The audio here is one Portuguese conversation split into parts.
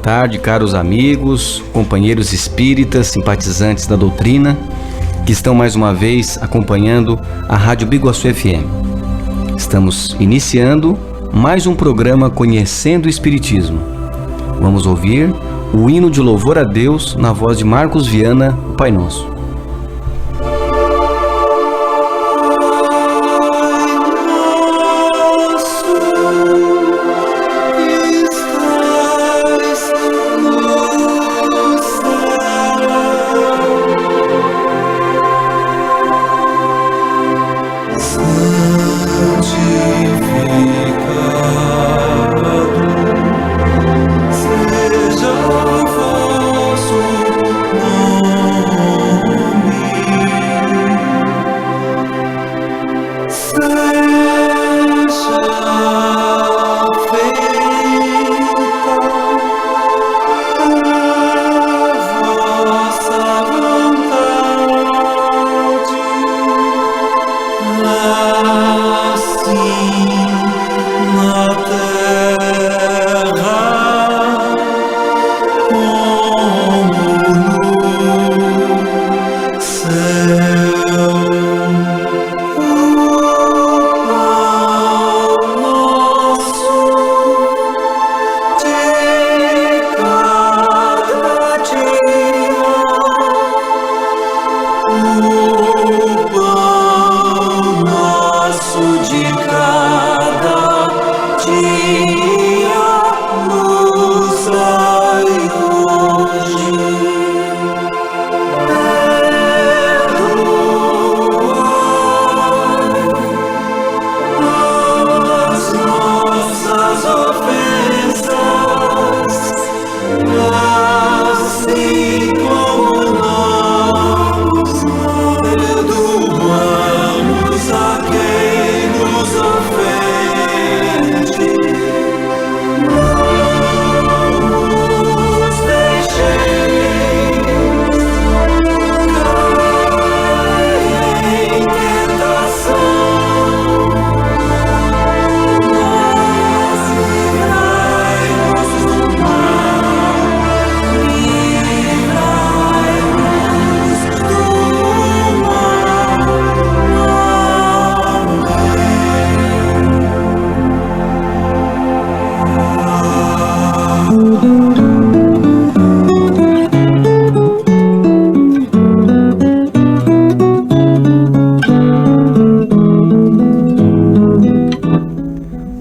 tarde, caros amigos, companheiros espíritas, simpatizantes da doutrina, que estão mais uma vez acompanhando a Rádio Biguaçu FM. Estamos iniciando mais um programa Conhecendo o Espiritismo. Vamos ouvir o hino de louvor a Deus na voz de Marcos Viana, o Pai Nosso.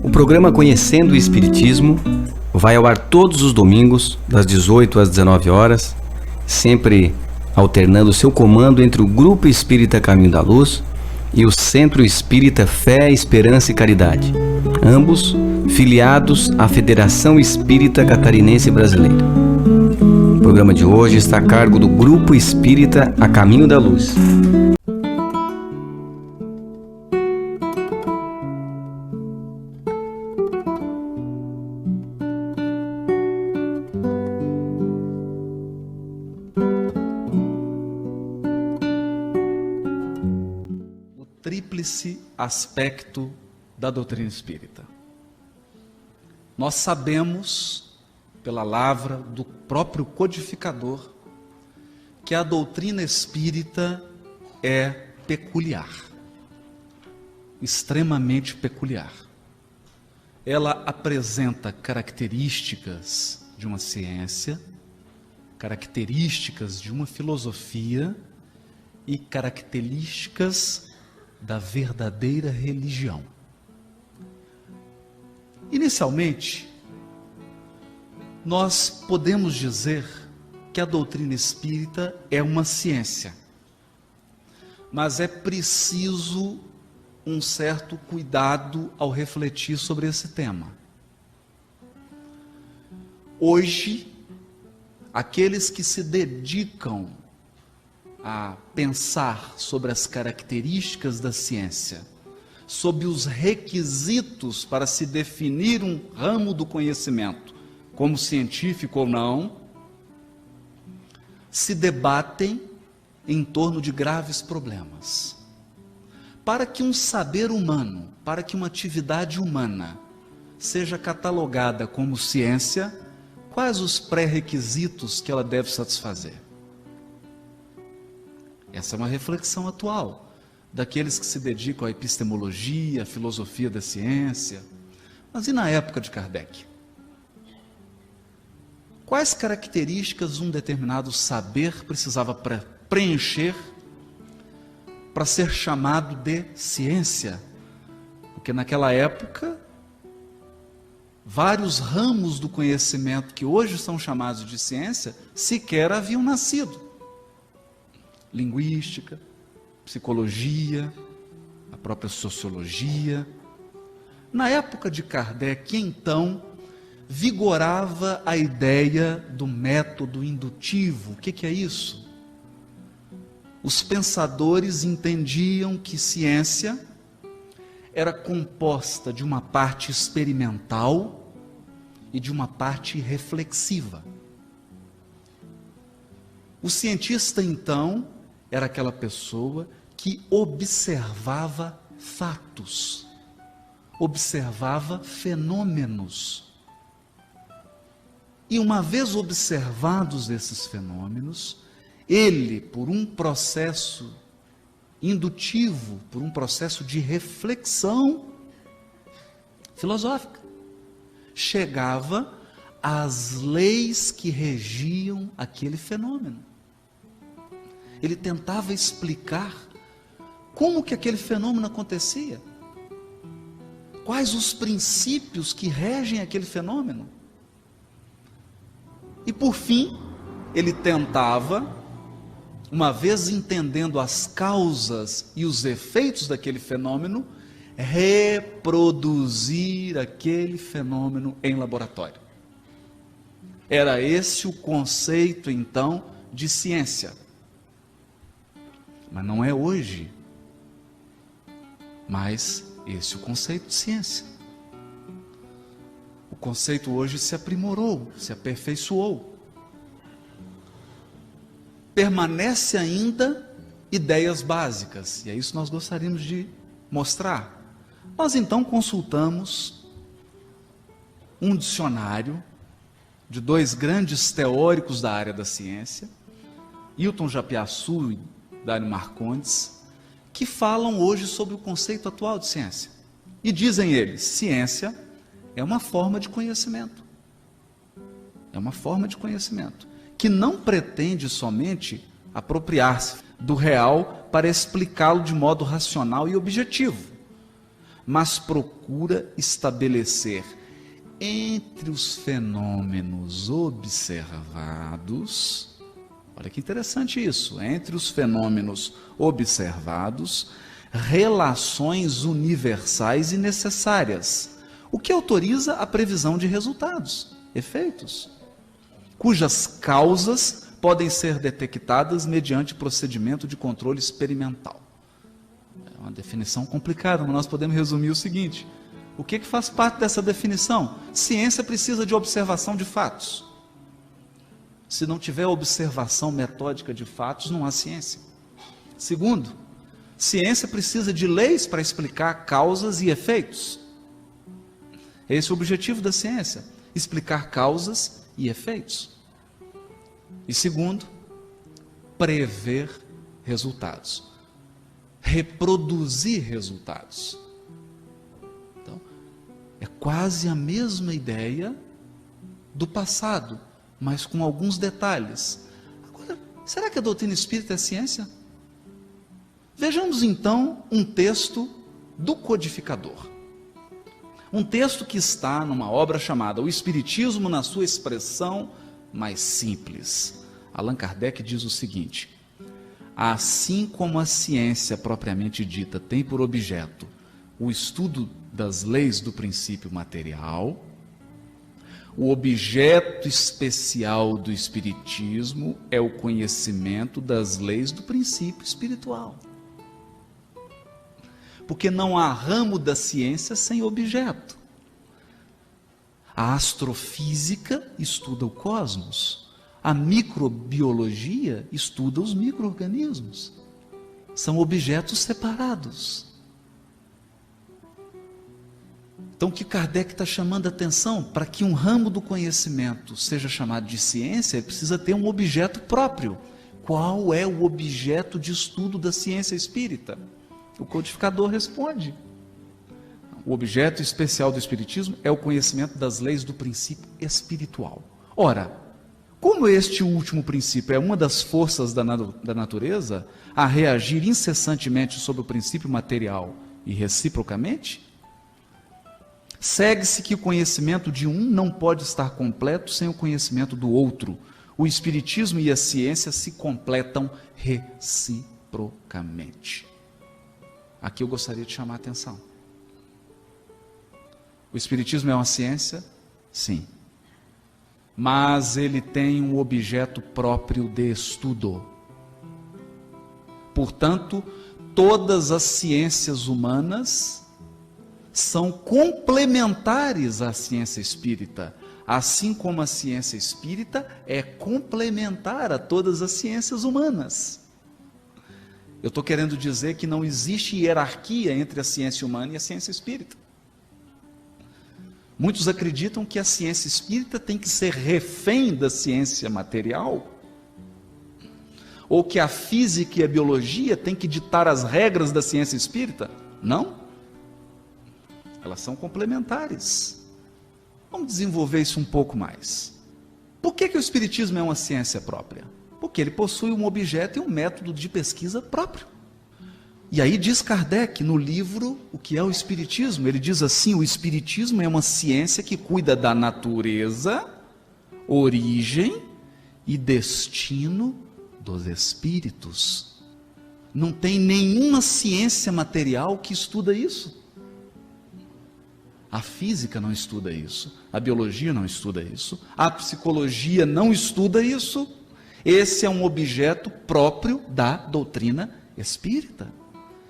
O programa Conhecendo o Espiritismo vai ao ar todos os domingos, das 18 às 19 horas, sempre alternando seu comando entre o Grupo Espírita Caminho da Luz e o Centro Espírita Fé, Esperança e Caridade, ambos filiados à Federação Espírita Catarinense Brasileira. O programa de hoje está a cargo do Grupo Espírita A Caminho da Luz. Tríplice aspecto da doutrina espírita. Nós sabemos, pela lavra do próprio codificador, que a doutrina espírita é peculiar, extremamente peculiar. Ela apresenta características de uma ciência, características de uma filosofia e características da verdadeira religião. Inicialmente, nós podemos dizer que a doutrina espírita é uma ciência, mas é preciso um certo cuidado ao refletir sobre esse tema. Hoje, aqueles que se dedicam a pensar sobre as características da ciência, sobre os requisitos para se definir um ramo do conhecimento, como científico ou não, se debatem em torno de graves problemas. Para que um saber humano, para que uma atividade humana seja catalogada como ciência, quais os pré-requisitos que ela deve satisfazer? Essa é uma reflexão atual daqueles que se dedicam à epistemologia, à filosofia da ciência. Mas e na época de Kardec? Quais características um determinado saber precisava preencher para ser chamado de ciência? Porque naquela época, vários ramos do conhecimento que hoje são chamados de ciência sequer haviam nascido. Linguística, psicologia, a própria sociologia. Na época de Kardec, então, vigorava a ideia do método indutivo. O que é isso? Os pensadores entendiam que ciência era composta de uma parte experimental e de uma parte reflexiva. O cientista, então, era aquela pessoa que observava fatos, observava fenômenos. E uma vez observados esses fenômenos, ele, por um processo indutivo, por um processo de reflexão filosófica, chegava às leis que regiam aquele fenômeno. Ele tentava explicar como que aquele fenômeno acontecia, quais os princípios que regem aquele fenômeno. E por fim, ele tentava, uma vez entendendo as causas e os efeitos daquele fenômeno, reproduzir aquele fenômeno em laboratório. Era esse o conceito, então, de ciência. Mas não é hoje. Mas esse é o conceito de ciência. O conceito hoje se aprimorou, se aperfeiçoou. Permanece ainda ideias básicas, e é isso que nós gostaríamos de mostrar. Nós então consultamos um dicionário de dois grandes teóricos da área da ciência, Hilton Japiaçu e Dário Marcondes, que falam hoje sobre o conceito atual de ciência. E dizem eles, ciência é uma forma de conhecimento. É uma forma de conhecimento que não pretende somente apropriar-se do real para explicá-lo de modo racional e objetivo, mas procura estabelecer entre os fenômenos observados, olha que interessante isso, entre os fenômenos observados, relações universais e necessárias, o que autoriza a previsão de resultados, efeitos, cujas causas podem ser detectadas mediante procedimento de controle experimental. É uma definição complicada, mas nós podemos resumir o seguinte: o que faz parte dessa definição? Ciência precisa de observação de fatos. Se não tiver observação metódica de fatos, não há ciência. Segundo, ciência precisa de leis para explicar causas e efeitos. Esse é o objetivo da ciência, explicar causas e efeitos. E segundo, prever resultados, reproduzir resultados. Então, é quase a mesma ideia do passado, mas com alguns detalhes. Agora, será que a doutrina espírita é ciência? Vejamos então um texto do codificador. Um texto que está numa obra chamada O Espiritismo na sua expressão mais simples. Allan Kardec diz o seguinte: assim como a ciência propriamente dita tem por objeto o estudo das leis do princípio material, o objeto especial do Espiritismo é o conhecimento das leis do princípio espiritual. Porque não há ramo da ciência sem objeto. A astrofísica estuda o cosmos, a microbiologia estuda os micro-organismos. São objetos separados. Então, o que Kardec está chamando a atenção, para que um ramo do conhecimento seja chamado de ciência, ele precisa ter um objeto próprio. Qual é o objeto de estudo da ciência espírita? O codificador responde. O objeto especial do espiritismo é o conhecimento das leis do princípio espiritual. Ora, como este último princípio é uma das forças da natureza a reagir incessantemente sobre o princípio material e reciprocamente, segue-se que o conhecimento de um não pode estar completo sem o conhecimento do outro. O espiritismo e a ciência se completam reciprocamente. Aqui eu gostaria de chamar a atenção. O espiritismo é uma ciência? Sim. Mas ele tem um objeto próprio de estudo. Portanto, todas as ciências humanas são complementares à ciência espírita, assim como a ciência espírita é complementar a todas as ciências humanas. Eu estou querendo dizer que não existe hierarquia entre a ciência humana e a ciência espírita. Muitos acreditam que a ciência espírita tem que ser refém da ciência material, ou que a física e a biologia têm que ditar as regras da ciência espírita. Não. Elas são complementares. Vamos desenvolver isso um pouco mais. Por que o espiritismo é uma ciência própria? Porque ele possui um objeto e um método de pesquisa próprio. E aí diz Kardec no livro O que é o Espiritismo, ele diz assim: o Espiritismo é uma ciência que cuida da natureza, origem e destino dos espíritos. Não tem nenhuma ciência material que estuda isso. A física não estuda isso, a biologia não estuda isso, a psicologia não estuda isso. Esse é um objeto próprio da doutrina espírita.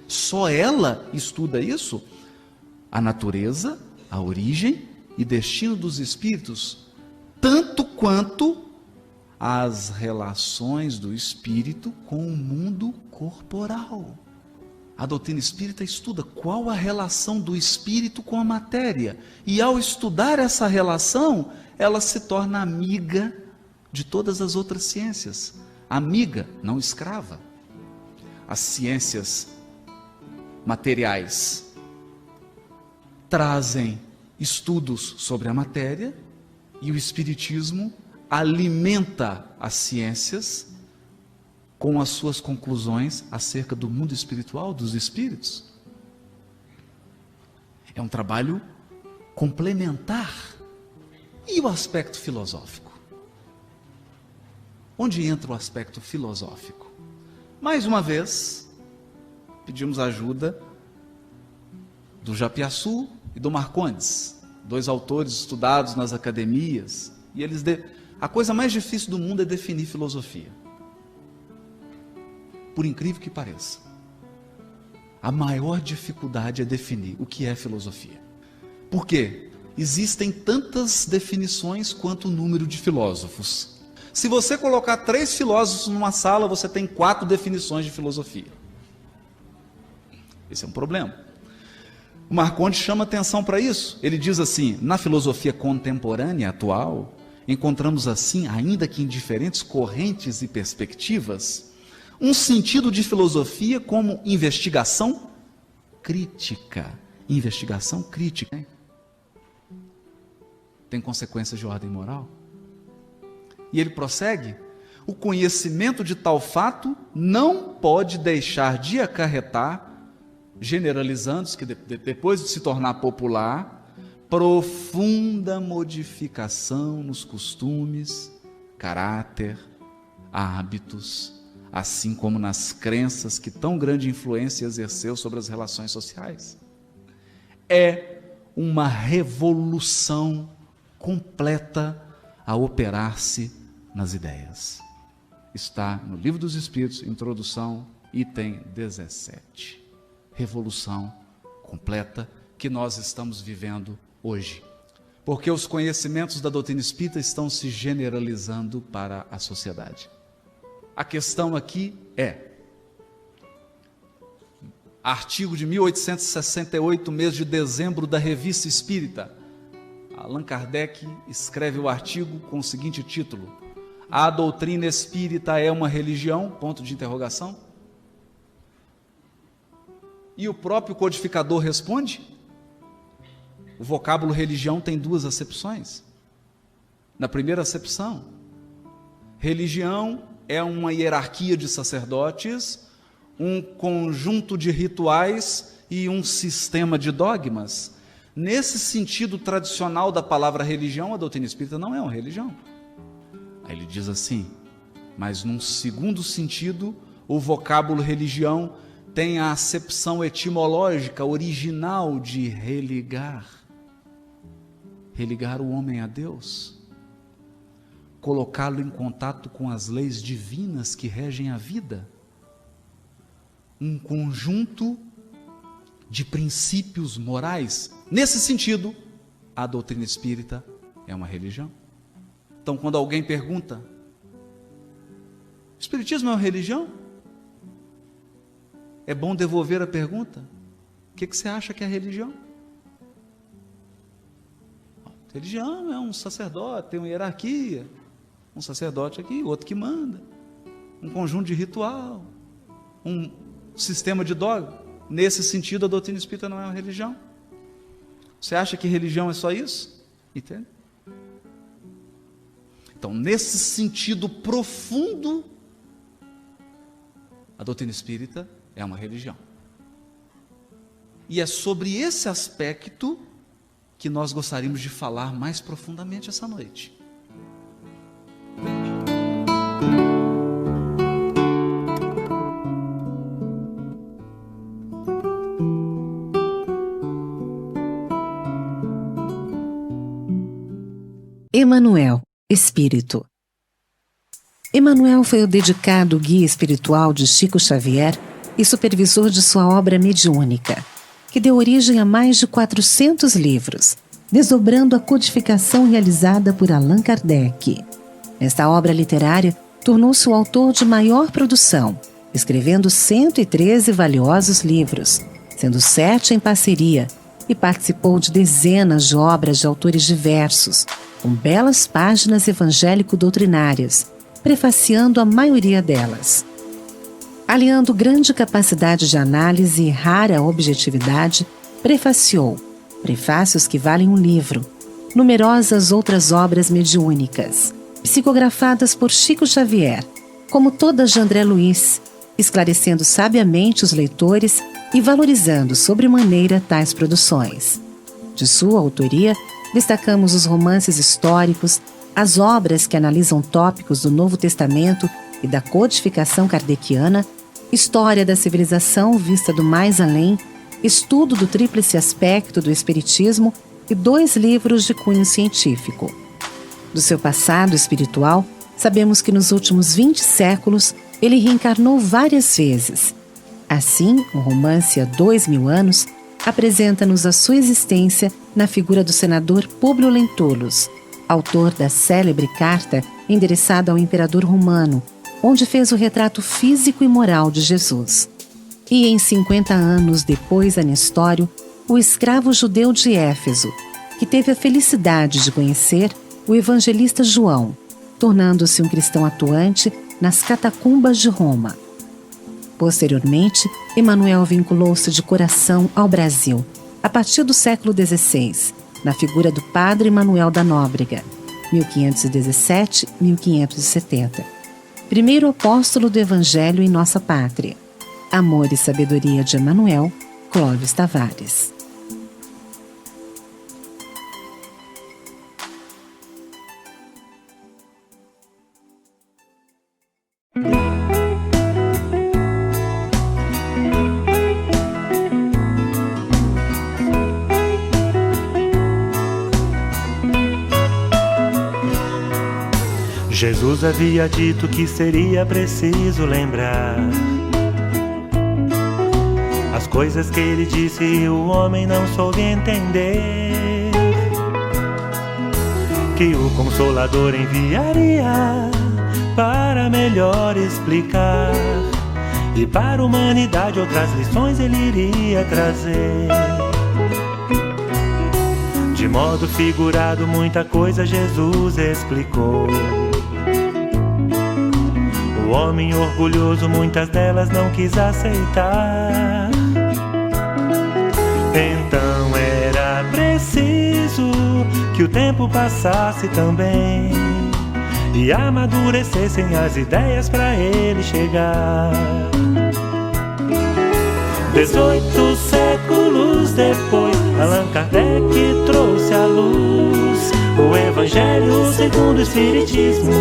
Só ela estuda isso, a natureza, a origem e destino dos espíritos, tanto quanto as relações do espírito com o mundo corporal. A doutrina espírita estuda qual a relação do espírito com a matéria, e ao estudar essa relação, ela se torna amiga de todas as outras ciências, amiga, não escrava. As ciências materiais trazem estudos sobre a matéria e o espiritismo alimenta as ciências com as suas conclusões acerca do mundo espiritual, dos espíritos. É um trabalho complementar. E o aspecto filosófico? Onde entra o aspecto filosófico? Mais uma vez, pedimos ajuda do Japiaçu e do Marcondes, dois autores estudados nas academias, e a coisa mais difícil do mundo é definir filosofia. Por incrível que pareça, a maior dificuldade é definir o que é filosofia. Por quê? Existem tantas definições quanto o número de filósofos. Se você colocar 3 filósofos numa sala, você tem 4 definições de filosofia. Esse é um problema. O Marcondes chama atenção para isso. Ele diz assim: na filosofia contemporânea atual, encontramos assim, ainda que em diferentes correntes e perspectivas, um sentido de filosofia como investigação crítica. Investigação crítica, hein? Tem consequências de ordem moral? E ele prossegue: o conhecimento de tal fato não pode deixar de acarretar, generalizando-se, que depois de se tornar popular, profunda modificação nos costumes, caráter, hábitos, assim como nas crenças que tão grande influência exerceu sobre as relações sociais. É uma revolução completa a operar-se nas ideias. Está no Livro dos Espíritos, introdução, item 17. Revolução completa que nós estamos vivendo hoje. Porque os conhecimentos da doutrina espírita estão se generalizando para a sociedade. A questão aqui é: artigo de 1868, mês de dezembro, da Revista Espírita. Allan Kardec escreve o artigo com o seguinte título: A doutrina espírita é uma religião? Ponto de interrogação. E o próprio codificador responde: o vocábulo religião tem duas acepções. Na primeira acepção, religião é uma hierarquia de sacerdotes, um conjunto de rituais e um sistema de dogmas. Nesse sentido tradicional da palavra religião, a doutrina espírita não é uma religião. Aí ele diz assim: mas num segundo sentido, o vocábulo religião tem a acepção etimológica original de religar. Religar o homem a Deus, colocá-lo em contato com as leis divinas que regem a vida. Um conjunto de princípios morais. Nesse sentido, a doutrina espírita é uma religião. Então, quando alguém pergunta: o espiritismo é uma religião? É bom devolver a pergunta: o que você acha que é religião? Religião é um sacerdote, tem uma hierarquia, um sacerdote aqui, outro que manda, um conjunto de ritual, um sistema de dogma. Nesse sentido, a doutrina espírita não é uma religião. Você acha que religião é só isso? Entende? Então, nesse sentido profundo, a doutrina espírita é uma religião. E é sobre esse aspecto que nós gostaríamos de falar mais profundamente essa noite. Emmanuel, Espírito. Emmanuel foi o dedicado guia espiritual de Chico Xavier e supervisor de sua obra mediúnica, que deu origem a mais de 400 livros, desdobrando a codificação realizada por Allan Kardec. Nesta obra literária, tornou-se o autor de maior produção, escrevendo 113 valiosos livros, sendo 7 em parceria, e participou de dezenas de obras de autores diversos, com belas páginas evangélico-doutrinárias, prefaciando a maioria delas. Aliando grande capacidade de análise e rara objetividade, prefaciou prefácios que valem um livro, numerosas outras obras mediúnicas, psicografadas por Chico Xavier, como todas de André Luiz, esclarecendo sabiamente os leitores e valorizando sobremaneira tais produções. De sua autoria, destacamos os romances históricos, as obras que analisam tópicos do Novo Testamento e da codificação kardeciana, História da Civilização vista do mais além, Estudo do Tríplice Aspecto do Espiritismo e 2 livros de cunho científico. Do seu passado espiritual, sabemos que nos últimos 20 séculos ele reencarnou várias vezes. Assim, o romance Há 2000 anos apresenta-nos a sua existência na figura do senador Públio Lentulus, autor da célebre carta endereçada ao imperador romano, onde fez o retrato físico e moral de Jesus. E em 50 anos depois da Nestório, o escravo judeu de Éfeso, que teve a felicidade de conhecer o evangelista João, tornando-se um cristão atuante nas catacumbas de Roma. Posteriormente, Emmanuel vinculou-se de coração ao Brasil, a partir do século XVI, na figura do Padre Manuel da Nóbrega, 1517-1570. Primeiro apóstolo do Evangelho em nossa pátria. Amor e Sabedoria de Emmanuel, Clóvis Tavares. Jesus havia dito que seria preciso lembrar as coisas que ele disse e o homem não soube entender, que o Consolador enviaria para melhor explicar e para a humanidade outras lições ele iria trazer. De modo figurado muita coisa Jesus explicou. O homem orgulhoso muitas delas não quis aceitar. Então era preciso que o tempo passasse também e amadurecessem as ideias para ele chegar. 18 séculos depois, Allan Kardec trouxe à luz o Evangelho segundo o Espiritismo,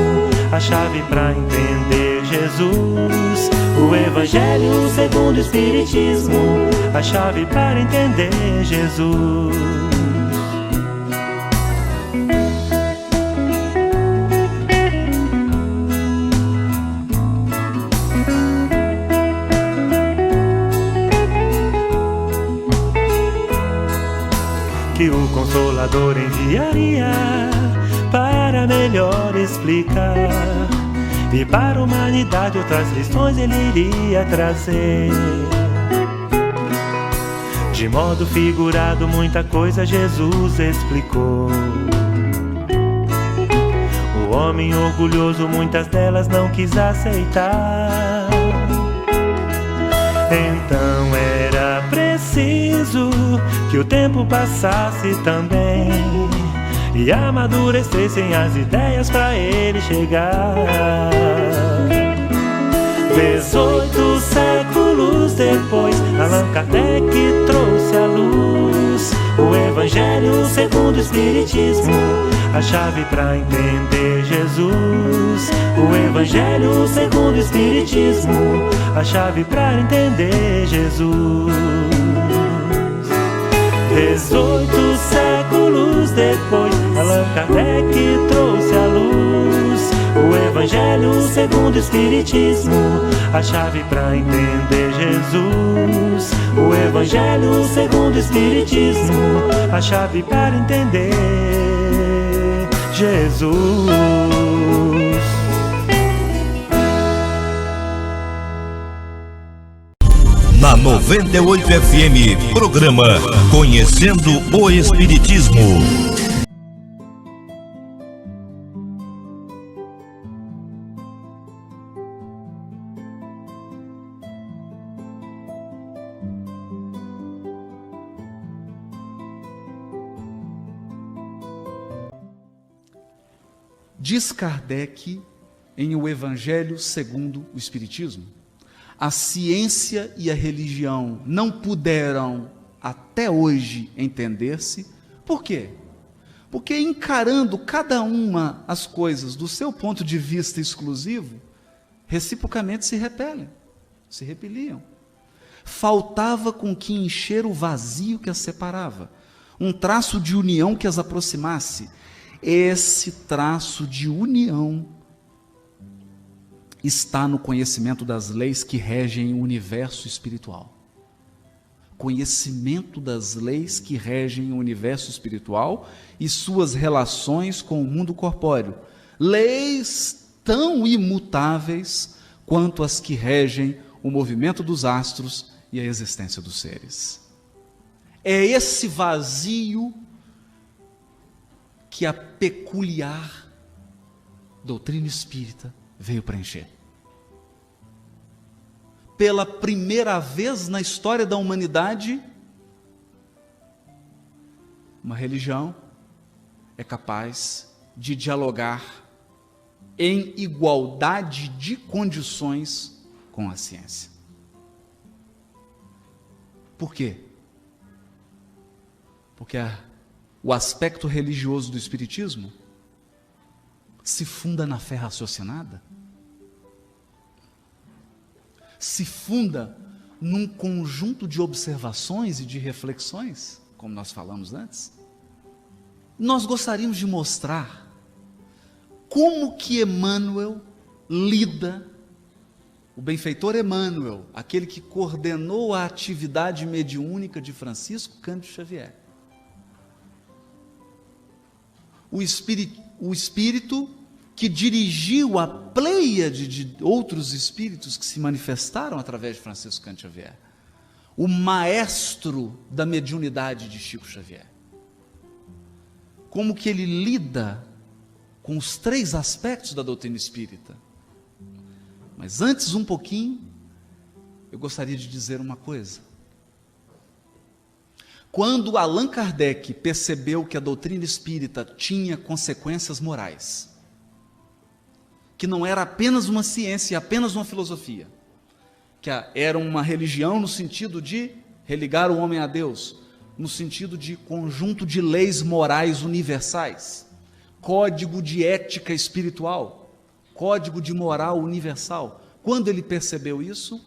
a chave para entender Jesus. O Evangelho segundo o Espiritismo, a chave para entender Jesus. Que o Consolador enviaria para melhor explicar, e para a humanidade outras lições ele iria trazer. De modo figurado muita coisa Jesus explicou. O homem orgulhoso muitas delas não quis aceitar. Então era preciso que o tempo passasse também e amadurecessem as ideias para ele chegar. 18 séculos depois, Allan Kardec trouxe à luz o Evangelho segundo o Espiritismo, a chave para entender Jesus. O Evangelho segundo o Espiritismo, a chave para entender Jesus. 18 séculos depois, Allan Kardec trouxe à luz o Evangelho segundo o Espiritismo, a chave para entender Jesus. O Evangelho segundo o Espiritismo, a chave para entender Jesus. Na 98 FM, programa Conhecendo o Espiritismo. Diz Kardec em O Evangelho segundo o Espiritismo: a ciência e a religião não puderam até hoje entender-se. Por quê? Porque encarando cada uma as coisas do seu ponto de vista exclusivo, reciprocamente se repelem, se repeliam. Faltava com que encher o vazio que as separava, um traço de união que as aproximasse. Esse traço de união está no conhecimento das leis que regem o universo espiritual. Conhecimento das leis que regem o universo espiritual e suas relações com o mundo corpóreo. Leis tão imutáveis quanto as que regem o movimento dos astros e a existência dos seres. É esse vazio que a peculiar doutrina espírita veio preencher. Pela primeira vez na história da humanidade, uma religião é capaz de dialogar em igualdade de condições com a ciência. Por quê? Porque o aspecto religioso do Espiritismo se funda na fé raciocinada, se funda num conjunto de observações e de reflexões, como nós falamos antes. Nós gostaríamos de mostrar como que Emmanuel lida, o benfeitor Emmanuel, aquele que coordenou a atividade mediúnica de Francisco Cândido Xavier. O espírito que dirigiu a pleiade de outros espíritos que se manifestaram através de Francisco Cândido Xavier. O maestro da mediunidade de Chico Xavier. Como que ele lida com os 3 aspectos da doutrina espírita. Mas antes, um pouquinho, eu gostaria de dizer uma coisa. Quando Allan Kardec percebeu que a doutrina espírita tinha consequências morais, que não era apenas uma ciência, apenas uma filosofia, que era uma religião no sentido de religar o homem a Deus, no sentido de conjunto de leis morais universais, código de ética espiritual, código de moral universal. Quando ele percebeu isso,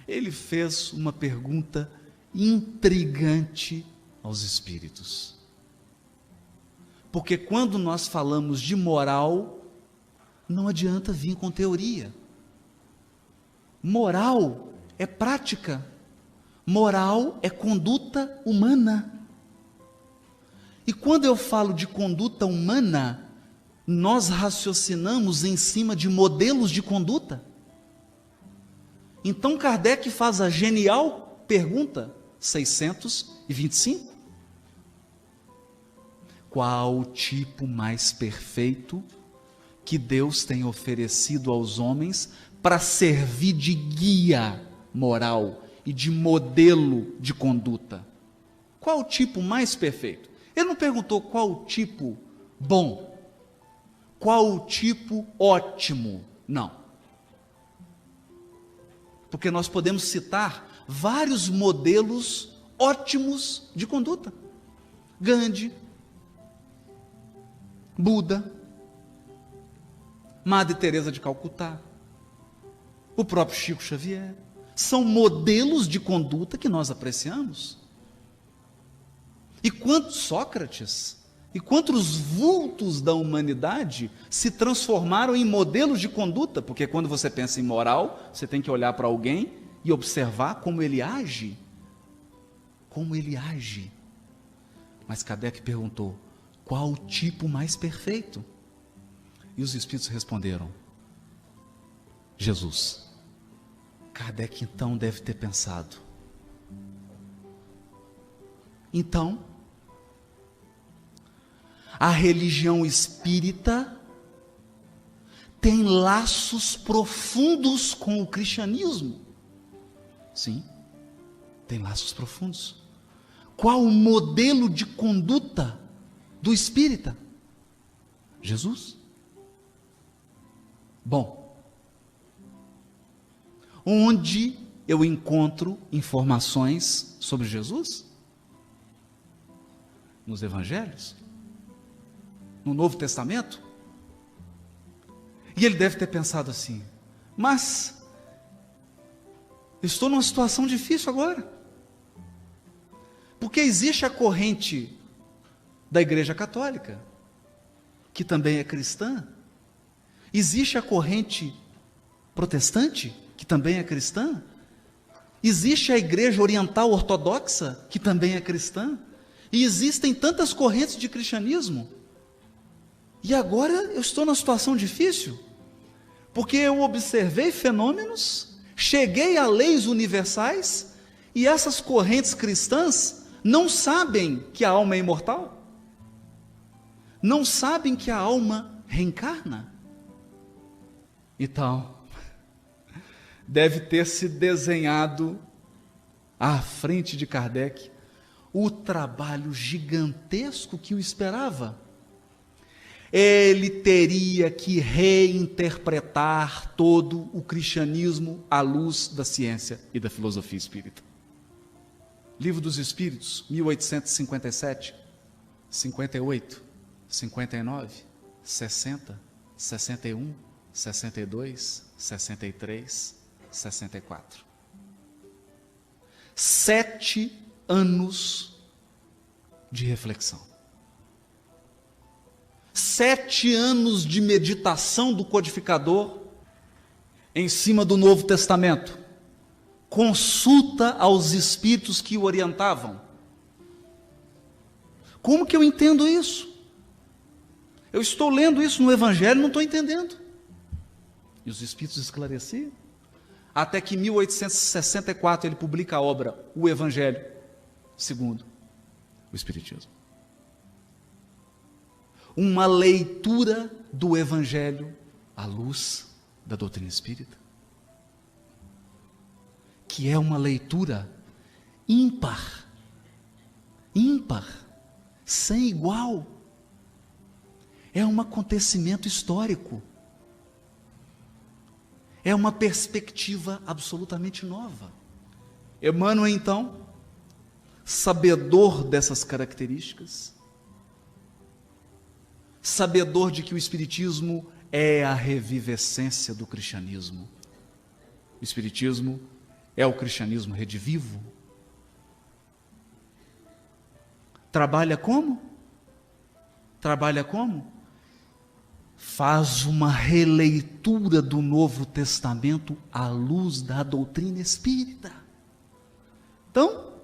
ele fez uma pergunta intrigante aos espíritos. Porque quando nós falamos de moral, não adianta vir com teoria. Moral é prática. Moral é conduta humana. E quando eu falo de conduta humana, nós raciocinamos em cima de modelos de conduta. Então Kardec faz a genial pergunta 625. Qual o tipo mais perfeito que Deus tem oferecido aos homens para servir de guia moral e de modelo de conduta? Qual o tipo mais perfeito? Ele não perguntou qual o tipo bom, qual o tipo ótimo, não. Porque nós podemos citar vários modelos ótimos de conduta. Gandhi, Buda, Madre Teresa de Calcutá, o próprio Chico Xavier, são modelos de conduta que nós apreciamos. E quantos Sócrates, e quantos vultos da humanidade se transformaram em modelos de conduta, porque quando você pensa em moral, você tem que olhar para alguém e observar como ele age. Como ele age. Mas Kardec perguntou, qual o tipo mais perfeito? E os espíritos responderam, Jesus. Kardec então deve ter pensado, então, a religião espírita tem laços profundos com o cristianismo. Sim, tem laços profundos. Qual o modelo de conduta do espírita? Jesus. Bom, onde eu encontro informações sobre Jesus? Nos evangelhos? No Novo Testamento? E ele deve ter pensado assim, mas estou numa situação difícil agora, porque existe a corrente da Igreja Católica, que também é cristã, existe a corrente protestante, que também é cristã, existe a Igreja Oriental Ortodoxa, que também é cristã, e existem tantas correntes de cristianismo, e agora eu estou numa situação difícil, porque eu observei fenômenos, cheguei a leis universais, e essas correntes cristãs não sabem que a alma é imortal, não sabem que a alma reencarna. Então, deve ter se desenhado à frente de Kardec o trabalho gigantesco que o esperava. Ele teria que reinterpretar todo o cristianismo à luz da ciência e da filosofia espírita. Livro dos Espíritos, 1857, 58, 59, 60, 61, 62, 63, 64. 7 anos de reflexão. 7 anos de meditação do codificador em cima do Novo Testamento. Consulta aos espíritos que o orientavam. Como que eu entendo isso? Eu estou lendo isso no Evangelho e não estou entendendo. E os Espíritos esclareciam. Até que em 1864 ele publica a obra O Evangelho segundo o Espiritismo. Uma leitura do Evangelho à luz da doutrina espírita, que é uma leitura ímpar, sem igual. É um acontecimento histórico. É uma perspectiva absolutamente nova. Emmanuel, então, sabedor dessas características, sabedor de que o Espiritismo é a revivescência do cristianismo. O Espiritismo é o cristianismo redivivo. Trabalha como? Faz uma releitura do Novo Testamento à luz da doutrina espírita. Então,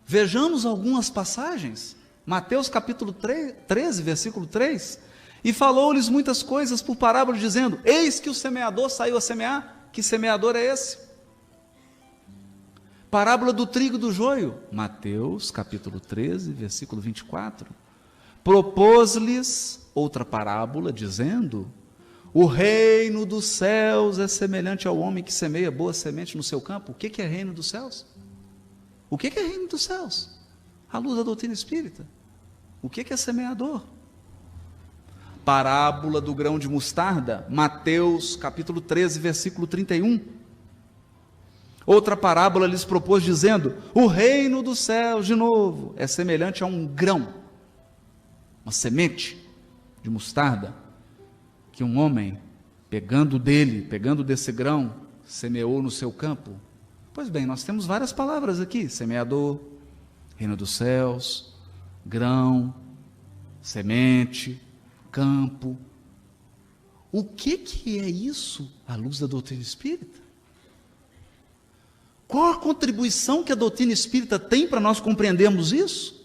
vejamos algumas passagens. Mateus capítulo 13, versículo 3. E falou-lhes muitas coisas por parábola, dizendo: eis que o semeador saiu a semear. Que semeador é esse? Parábola do trigo e do joio. Mateus capítulo 13, versículo 24. Propôs-lhes outra parábola, dizendo: o reino dos céus é semelhante ao homem que semeia boa semente no seu campo. O que é reino dos céus? O que é reino dos céus? À luz da doutrina espírita. O que é semeador? Parábola do grão de mostarda, Mateus capítulo 13, versículo 31. Outra parábola lhes propôs, dizendo: o reino dos céus, de novo, é semelhante a um grão, uma semente de mostarda, que um homem, pegando desse grão, semeou no seu campo. Pois bem, nós temos várias palavras aqui: semeador, reino dos céus, grão, semente, campo. O que é isso à luz da doutrina espírita? Qual a contribuição que a doutrina espírita tem para nós compreendermos isso?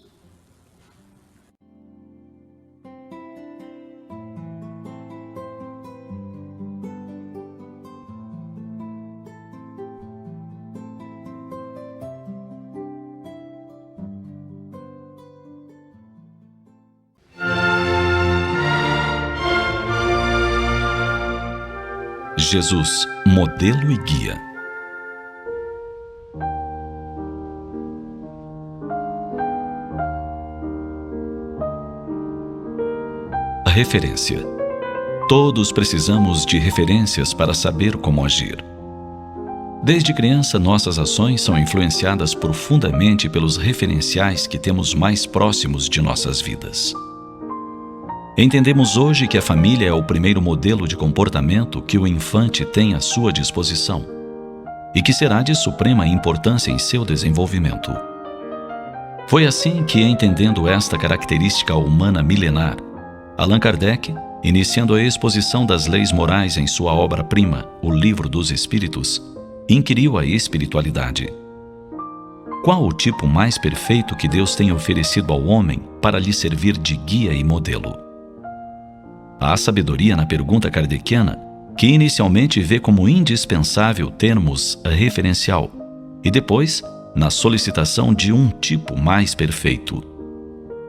Jesus, modelo e guia. A referência. Todos precisamos de referências para saber como agir. Desde criança, nossas ações são influenciadas profundamente pelos referenciais que temos mais próximos de nossas vidas. Entendemos hoje que a família é o primeiro modelo de comportamento que o infante tem à sua disposição e que será de suprema importância em seu desenvolvimento. Foi assim que, entendendo esta característica humana milenar, Allan Kardec, iniciando a exposição das leis morais em sua obra-prima, O Livro dos Espíritos, inquiriu a espiritualidade. Qual o tipo mais perfeito que Deus tem oferecido ao homem para lhe servir de guia e modelo? Há sabedoria na pergunta kardeciana, que inicialmente vê como indispensável termos referencial, e depois na solicitação de um tipo mais perfeito.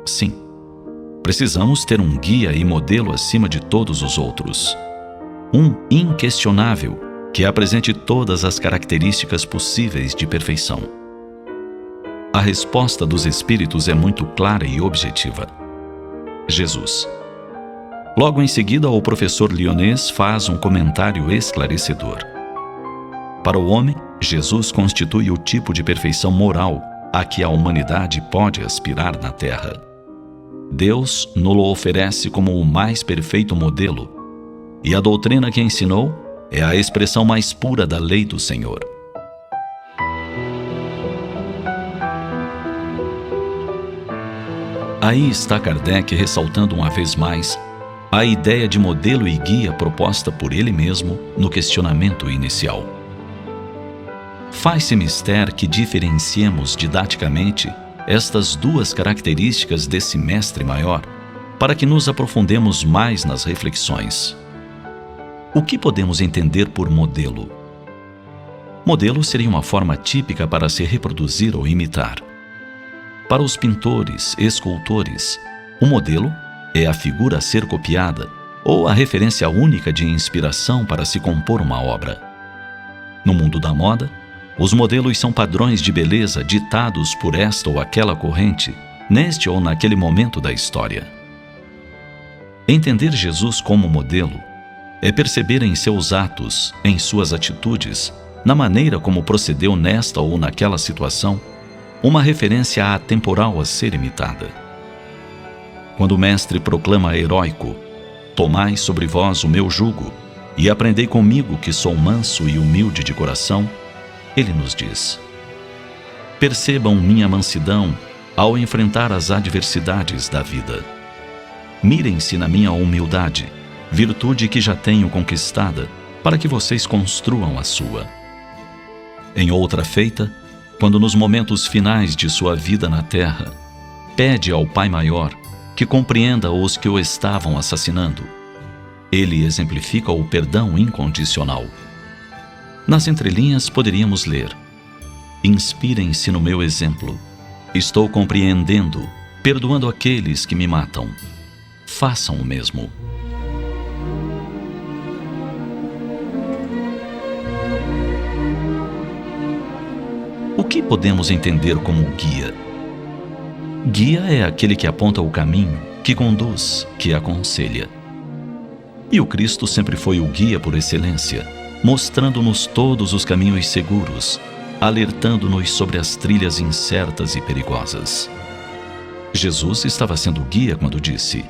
Sim, precisamos ter um guia e modelo acima de todos os outros. Um inquestionável, que apresente todas as características possíveis de perfeição. A resposta dos Espíritos é muito clara e objetiva: Jesus. Logo em seguida, o professor Lyonès faz um comentário esclarecedor. Para o homem, Jesus constitui o tipo de perfeição moral a que a humanidade pode aspirar na Terra. Deus nos oferece como o mais perfeito modelo, e a doutrina que ensinou é a expressão mais pura da lei do Senhor. Aí está Kardec ressaltando uma vez mais a ideia de modelo e guia proposta por ele mesmo no questionamento inicial. Faz-se mister que diferenciemos didaticamente estas duas características desse mestre maior, para que nos aprofundemos mais nas reflexões. O que podemos entender por modelo? Modelo seria uma forma típica para se reproduzir ou imitar. Para os pintores, escultores, o modelo é a figura a ser copiada ou a referência única de inspiração para se compor uma obra. No mundo da moda, os modelos são padrões de beleza ditados por esta ou aquela corrente, neste ou naquele momento da história. Entender Jesus como modelo é perceber em seus atos, em suas atitudes, na maneira como procedeu nesta ou naquela situação, uma referência atemporal a ser imitada. Quando o Mestre proclama heróico: "Tomai sobre vós o meu jugo, e aprendei comigo que sou manso e humilde de coração", ele nos diz: percebam minha mansidão ao enfrentar as adversidades da vida. Mirem-se na minha humildade, virtude que já tenho conquistada, para que vocês construam a sua. Em outra feita, quando nos momentos finais de sua vida na terra, pede ao Pai Maior que compreenda os que o estavam assassinando. Ele exemplifica o perdão incondicional. Nas entrelinhas poderíamos ler: inspirem-se no meu exemplo. Estou compreendendo, perdoando aqueles que me matam. Façam o mesmo. O que podemos entender como guia? Guia é aquele que aponta o caminho, que conduz, que aconselha. E o Cristo sempre foi o guia por excelência, mostrando-nos todos os caminhos seguros, alertando-nos sobre as trilhas incertas e perigosas. Jesus estava sendo guia quando disse: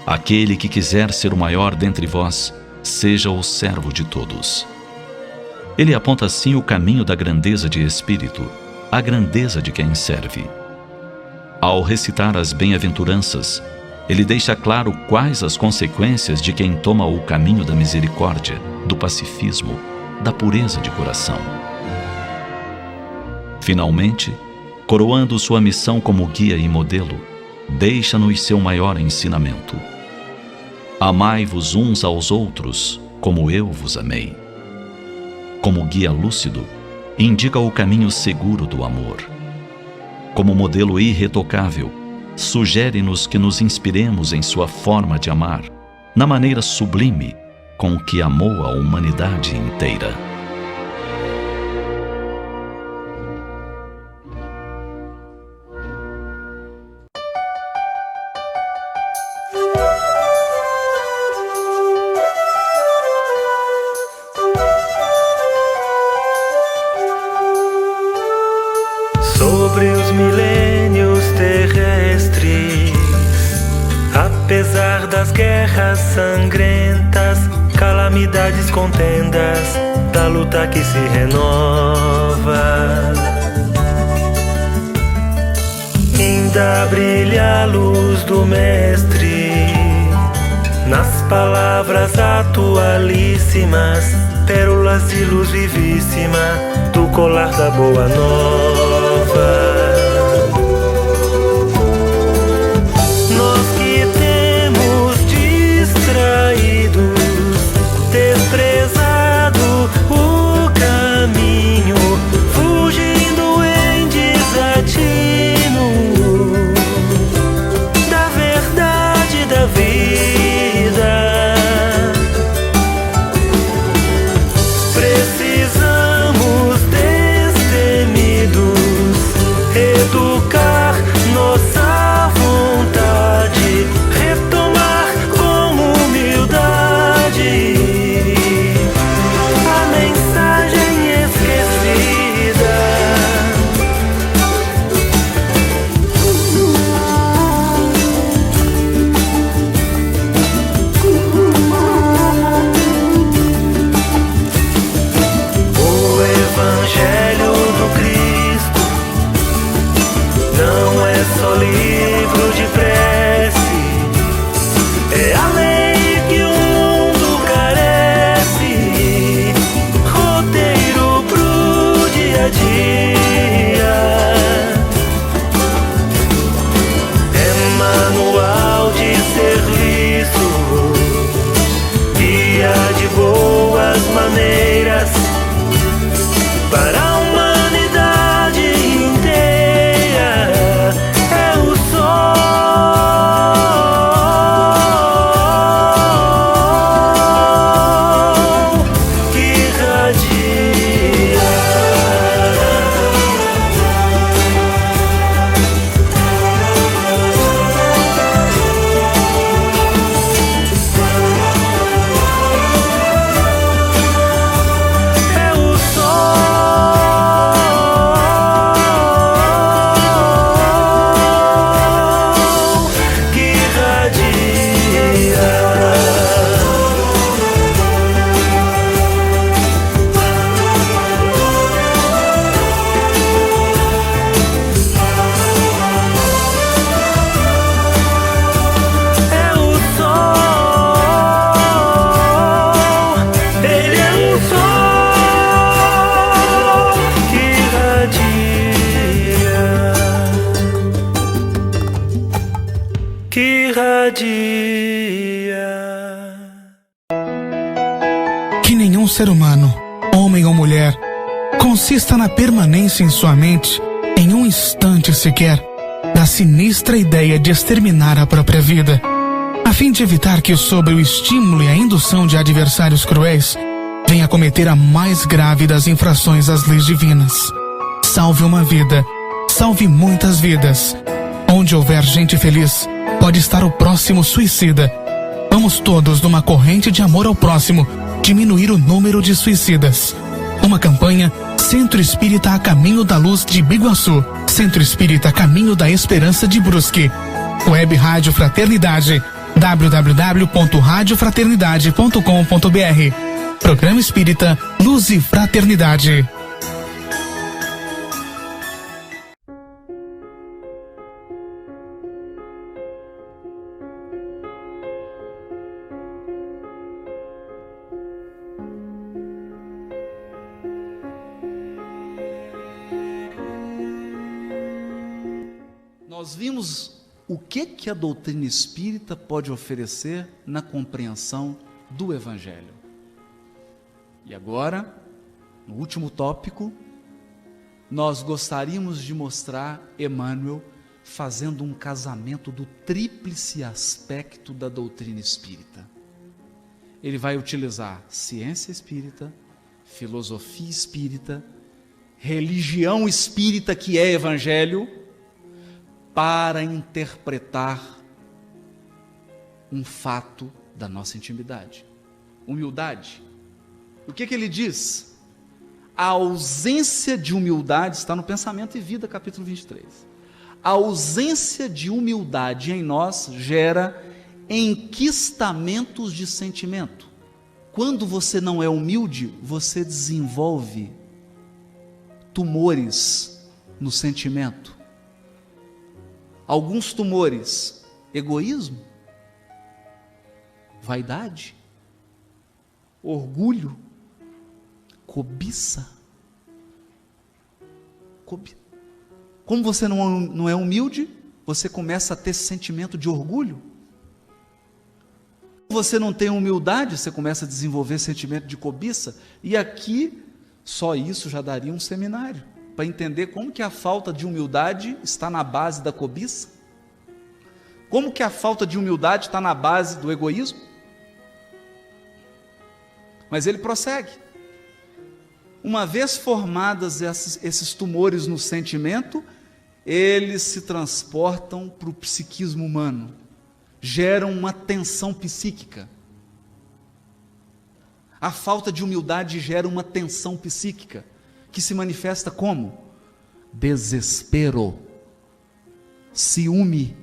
aquele que quiser ser o maior dentre vós, seja o servo de todos. Ele aponta assim o caminho da grandeza de espírito, a grandeza de quem serve. Ao recitar as bem-aventuranças, ele deixa claro quais as consequências de quem toma o caminho da misericórdia, do pacifismo, da pureza de coração. Finalmente, coroando sua missão como guia e modelo, deixa-nos seu maior ensinamento: amai-vos uns aos outros, como eu vos amei. Como guia lúcido, indica o caminho seguro do amor. Como modelo irretocável, sugere-nos que nos inspiremos em sua forma de amar, na maneira sublime com que amou a humanidade inteira. Sobre os milênios terrestres, apesar das guerras sangrentas, calamidades, contendas, da luta que se renova, ainda brilha a luz do Mestre nas palavras atualíssimas, pérolas de luz vivíssima do colar da Boa Nova. Nós que temos distraídos, desprezado o caminho, fugindo em desatino da verdade da vida, precisamos destemidos educar nossa vontade, retomar com humildade a mensagem esquecida. O Evangelho do Cristo não é só livro de prece, é a lei que o mundo carece, roteiro pro dia a dia, é manual de que radia. Que nenhum ser humano, homem ou mulher, consista na permanência em sua mente, em um instante sequer, da sinistra ideia de exterminar a própria vida, a fim de evitar que, sob o estímulo e a indução de adversários cruéis, venha cometer a mais grave das infrações às leis divinas. Salve uma vida, salve muitas vidas. Onde houver gente feliz, pode estar o próximo suicida. Vamos todos, numa corrente de amor ao próximo, diminuir o número de suicidas. Uma campanha Centro Espírita a Caminho da Luz de Biguaçu, Centro Espírita a Caminho da Esperança de Brusque. Web Rádio Fraternidade, www.radiofraternidade.com.br. Programa Espírita Luz e Fraternidade. Nós vimos o que a doutrina espírita pode oferecer na compreensão do Evangelho. E agora, no último tópico, nós gostaríamos de mostrar Emmanuel fazendo um casamento do tríplice aspecto da doutrina espírita. Ele vai utilizar ciência espírita, filosofia espírita, religião espírita, que é Evangelho, para interpretar um fato da nossa intimidade. Humildade. O que ele diz? A ausência de humildade está no Pensamento e Vida, capítulo 23. A ausência de humildade em nós gera enquistamentos de sentimento. Quando você não é humilde, você desenvolve tumores no sentimento. Alguns tumores: egoísmo, vaidade, orgulho, cobiça. Como você não é humilde, você começa a ter esse sentimento de orgulho. Você não tem humildade, você começa a desenvolver sentimento de cobiça. E aqui, só isso já daria um seminário, para entender como que a falta de humildade está na base da cobiça. Como que a falta de humildade está na base do egoísmo. Mas ele prossegue. Uma vez formadas esses tumores no sentimento, eles se transportam para o psiquismo humano, geram uma tensão psíquica. A falta de humildade gera uma tensão psíquica, que se manifesta como? Desespero, ciúme,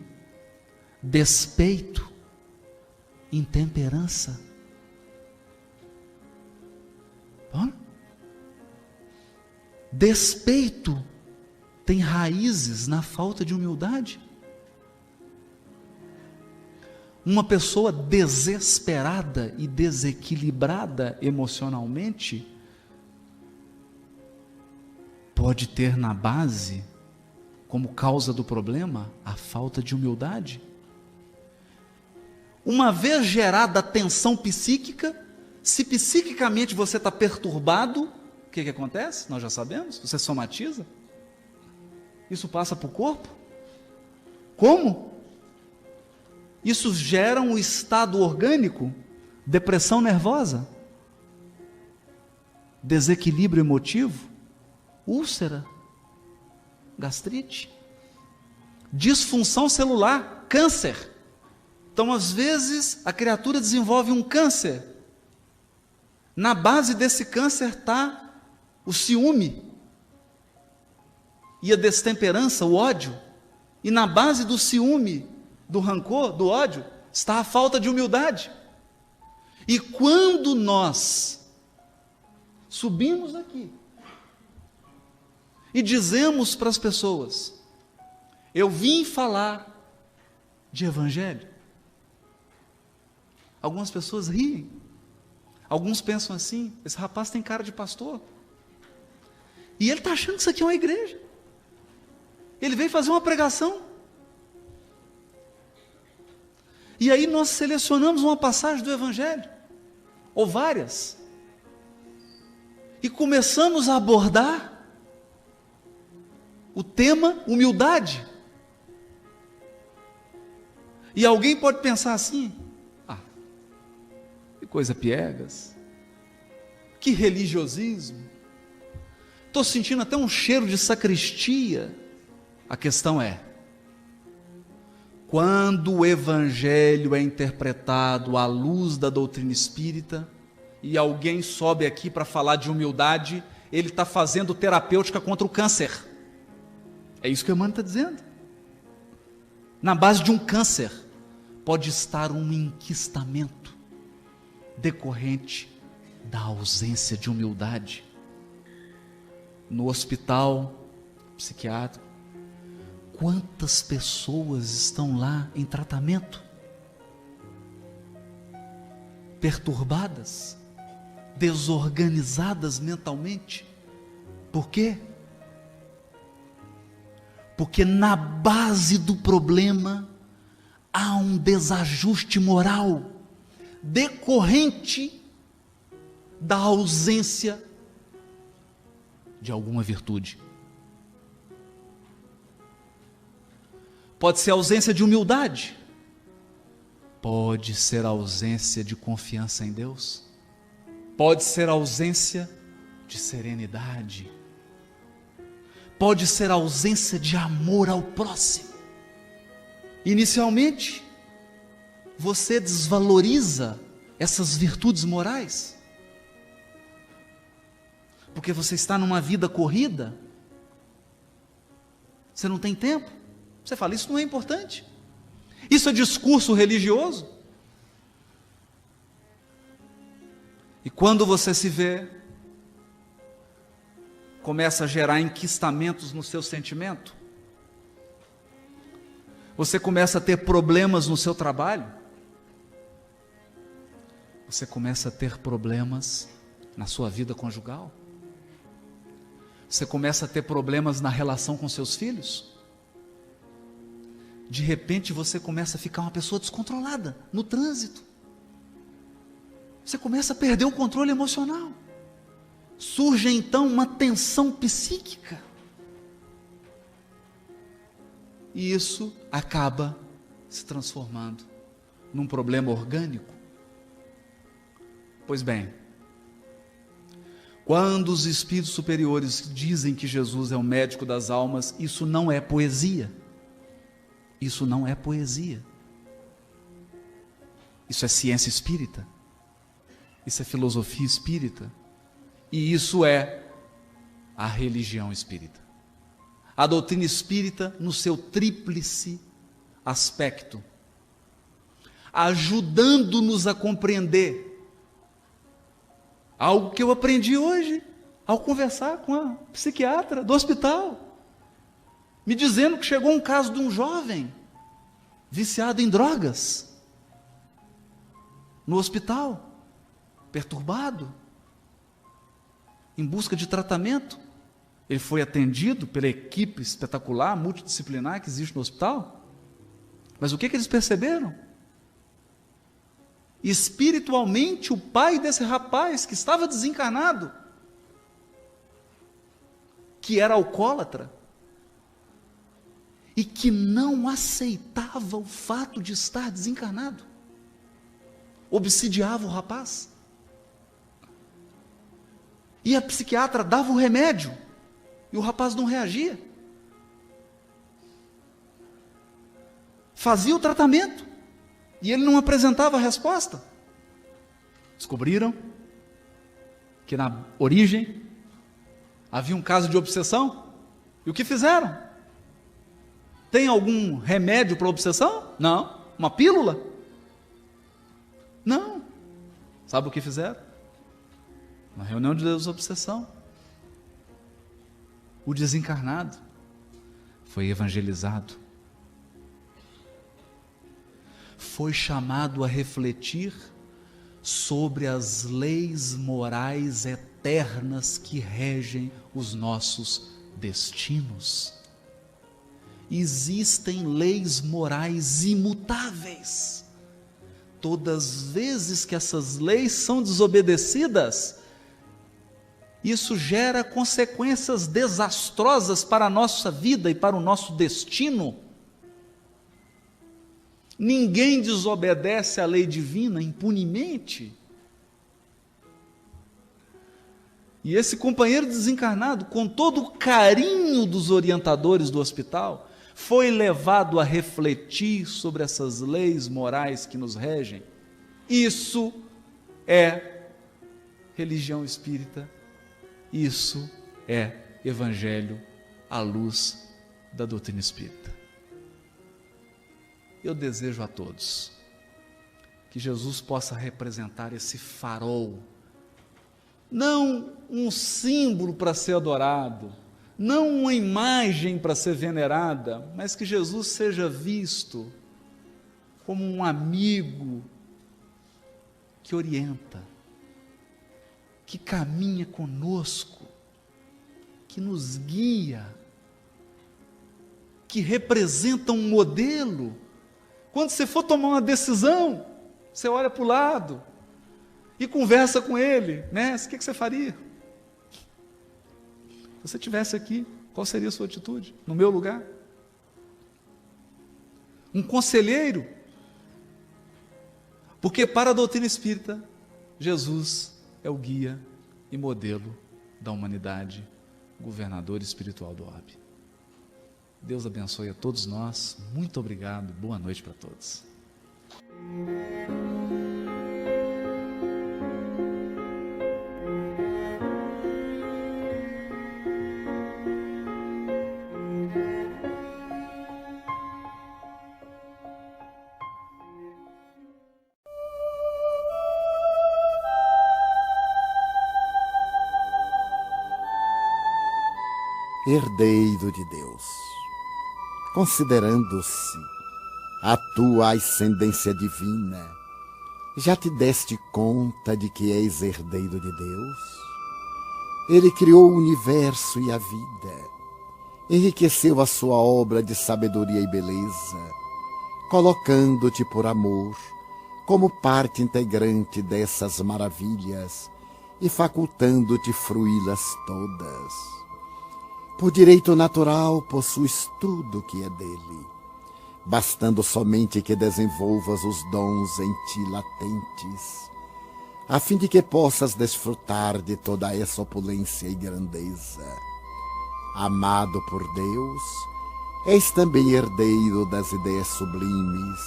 despeito, intemperança. Despeito tem raízes na falta de humildade. Uma pessoa desesperada e desequilibrada emocionalmente pode ter na base, como causa do problema, a falta de humildade. Uma vez gerada a tensão psíquica, se psiquicamente você está perturbado, o que acontece? Nós já sabemos, você somatiza. Isso passa para o corpo. Como? Isso gera um estado orgânico, depressão nervosa, desequilíbrio emotivo, úlcera, gastrite, disfunção celular, câncer. Então, às vezes, a criatura desenvolve um câncer. Na base desse câncer está o ciúme e a destemperança, o ódio. E na base do ciúme, do rancor, do ódio, está a falta de humildade. E quando nós subimos aqui e dizemos para as pessoas: eu vim falar de Evangelho, algumas pessoas riem. Alguns pensam assim: esse rapaz tem cara de pastor. E ele está achando que isso aqui é uma igreja. Ele veio fazer uma pregação. E aí nós selecionamos uma passagem do Evangelho, ou várias, e começamos a abordar o tema humildade. E alguém pode pensar assim: que coisa piegas, que religiosismo, estou sentindo até um cheiro de sacristia. A questão é, quando o Evangelho é interpretado à luz da doutrina espírita, e alguém sobe aqui para falar de humildade, ele está fazendo terapêutica contra o câncer. É isso que o Emmanuel está dizendo. Na base de um câncer pode estar um enquistamento decorrente da ausência de humildade. No hospital psiquiátrico, quantas pessoas estão lá em tratamento? Perturbadas, desorganizadas mentalmente. Por quê? Porque na base do problema há um desajuste moral decorrente da ausência de alguma virtude. Pode ser ausência de humildade, pode ser ausência de confiança em Deus, pode ser ausência de serenidade, pode ser ausência de amor ao próximo. Inicialmente, você desvaloriza essas virtudes morais, porque você está numa vida corrida, você não tem tempo. Você fala, isso não é importante, isso é discurso religioso. E quando você se vê, começa a gerar enquistamentos no seu sentimento, você começa a ter problemas no seu trabalho, você começa a ter problemas na sua vida conjugal, você começa a ter problemas na relação com seus filhos. De repente você começa a ficar uma pessoa descontrolada no trânsito, você começa a perder o controle emocional, surge então uma tensão psíquica, e isso acaba se transformando num problema orgânico. Pois bem, quando os espíritos superiores dizem que Jesus é o médico das almas, isso não é poesia. Isso não é poesia. Isso é ciência espírita. Isso é filosofia espírita. E isso é a religião espírita. A doutrina espírita no seu tríplice aspecto, ajudando-nos a compreender algo que eu aprendi hoje ao conversar com a psiquiatra do hospital, me dizendo que chegou um caso de um jovem viciado em drogas no hospital, perturbado, em busca de tratamento. Ele foi atendido pela equipe espetacular, multidisciplinar que existe no hospital. Mas o que eles perceberam? Espiritualmente, o pai desse rapaz que estava desencarnado, que era alcoólatra, e que não aceitava o fato de estar desencarnado, obsidiava o rapaz. E a psiquiatra dava o remédio, e o rapaz não reagia. Fazia o tratamento, e ele não apresentava a resposta. Descobriram que na origem havia um caso de obsessão. E o que fizeram? Tem algum remédio para obsessão? Não. Uma pílula? Não. Sabe o que fizeram? Na reunião de desobsessão, o desencarnado foi evangelizado, foi chamado a refletir sobre as leis morais eternas que regem os nossos destinos. Existem leis morais imutáveis todas as vezes que essas leis são desobedecidas, isso gera consequências desastrosas para a nossa vida e para o nosso destino. Ninguém desobedece à lei divina impunemente. E esse companheiro desencarnado, com todo o carinho dos orientadores do hospital, foi levado a refletir sobre essas leis morais que nos regem. Isso é religião espírita, isso é evangelho à luz da doutrina espírita. Eu desejo a todos que Jesus possa representar esse farol, não um símbolo para ser adorado, não uma imagem para ser venerada, mas que Jesus seja visto como um amigo que orienta, que caminha conosco, que nos guia, que representa um modelo. Quando você for tomar uma decisão, você olha para o lado e conversa com ele, né? O que você faria? Se você estivesse aqui, qual seria a sua atitude? No meu lugar? Um conselheiro? Porque para a doutrina espírita, Jesus é o guia e modelo da humanidade, governador espiritual do orbe. Deus abençoe a todos nós. Muito obrigado. Boa noite para todos. Herdeiro de Deus, considerando-se a tua ascendência divina, já te deste conta de que és herdeiro de Deus? Ele criou o universo e a vida, enriqueceu a sua obra de sabedoria e beleza, colocando-te por amor como parte integrante dessas maravilhas e facultando-te fruí-las todas. Por direito natural, possuis tudo que é dele, bastando somente que desenvolvas os dons em ti latentes, a fim de que possas desfrutar de toda essa opulência e grandeza. Amado por Deus, és também herdeiro das ideias sublimes,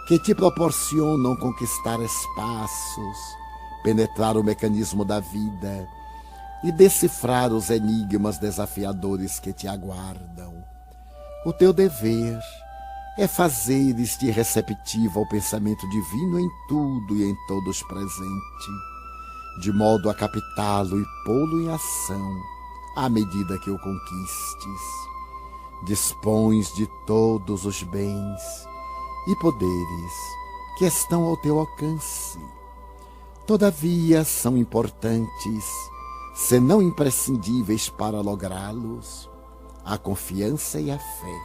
que te proporcionam conquistar espaços, penetrar o mecanismo da vida, e decifrar os enigmas desafiadores que te aguardam. O teu dever é fazeres-te receptivo ao pensamento divino em tudo e em todos presente, de modo a captá-lo e pô-lo em ação à medida que o conquistes. Dispões de todos os bens e poderes que estão ao teu alcance. Todavia são importantes, se não imprescindíveis para lográ-los, a confiança e a fé,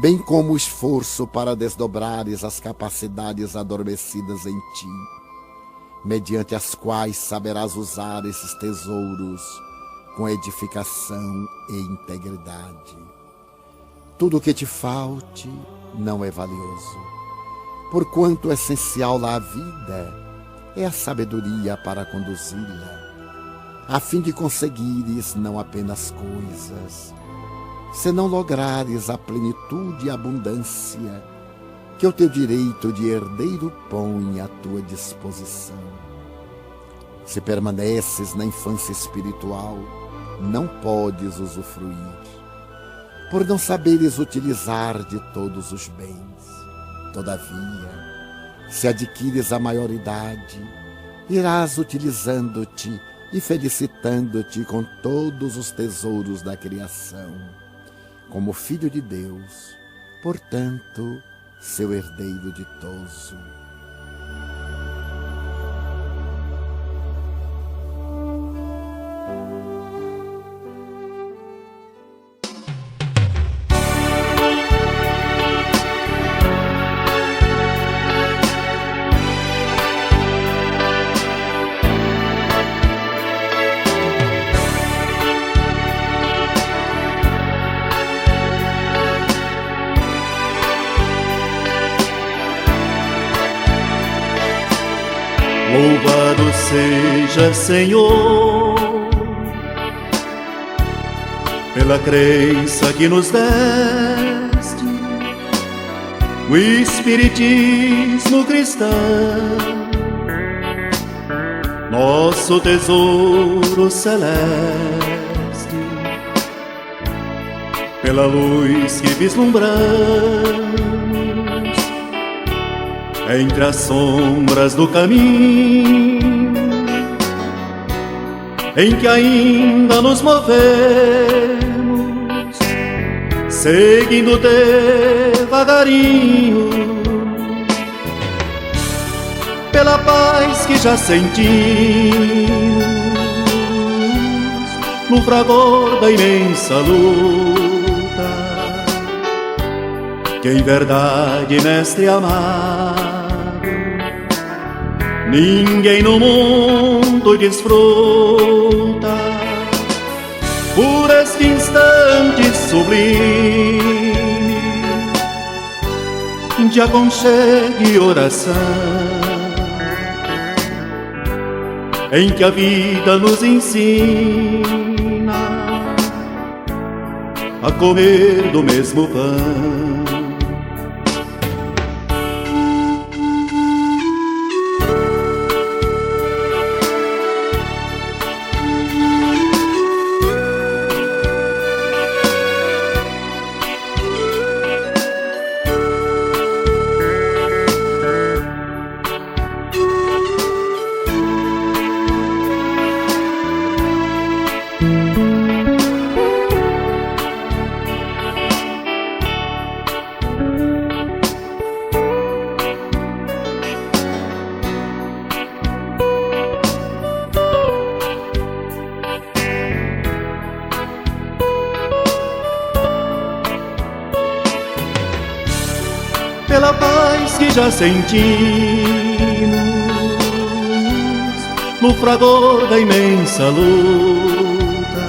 bem como o esforço para desdobrares as capacidades adormecidas em ti, mediante as quais saberás usar esses tesouros com edificação e integridade. Tudo o que te falte não é valioso, porquanto o essencial à vida é a sabedoria para conduzi-la, a fim de conseguires não apenas coisas, se não lograres a plenitude e abundância que o teu direito de herdeiro põe à tua disposição. Se permaneces na infância espiritual, não podes usufruir, por não saberes utilizar de todos os bens. Todavia, se adquires a maioridade, irás utilizando-te e felicitando-te com todos os tesouros da criação, como filho de Deus, portanto, seu herdeiro ditoso. Louvado seja, Senhor, pela crença que nos deste, o Espiritismo cristão, nosso tesouro celeste, pela luz que vislumbramos entre as sombras do caminho em que ainda nos movemos, seguindo devagarinho, pela paz que já sentimos no fragor da imensa luta, que em verdade, mestre amado, ninguém no mundo desfruta por este instante sublime de aconchego e oração, em que a vida nos ensina a comer do mesmo pão. Pela paz que já sentimos no fragor da imensa luta,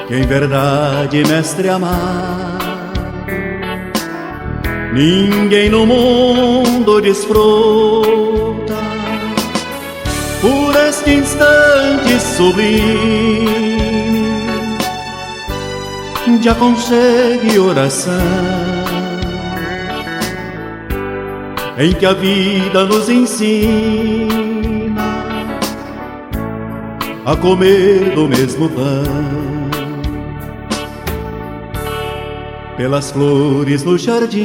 que em verdade, mestre amado, ninguém no mundo desfruta por este instante sublime de aconchego e oração, em que a vida nos ensina a comer do mesmo pão. Pelas flores no jardim,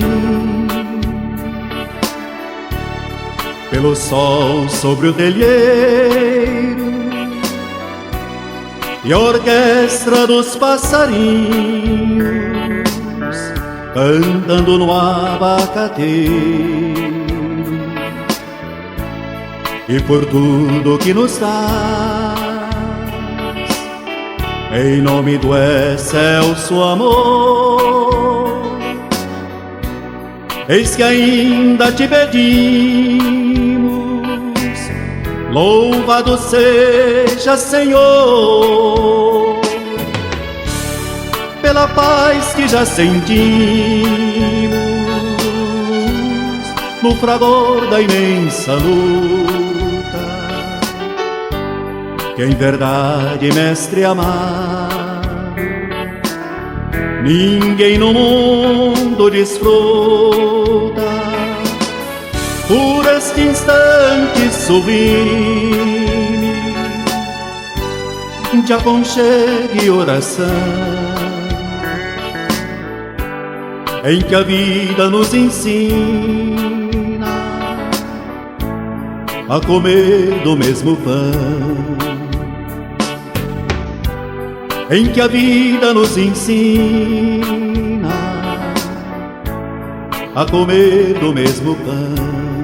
pelo sol sobre o telheiro e a orquestra dos passarinhos cantando no abacateiro, e por tudo que nos dás, em nome do excelso amor, eis que ainda te pedimos, louvado seja, Senhor, pela paz que já sentimos no fragor da imensa luta, que em verdade, mestre amado, ninguém no mundo desfruta por este instante sublime de aconchego e oração, em que a vida nos ensina a comer do mesmo pão, em que a vida nos ensina a comer do mesmo pão.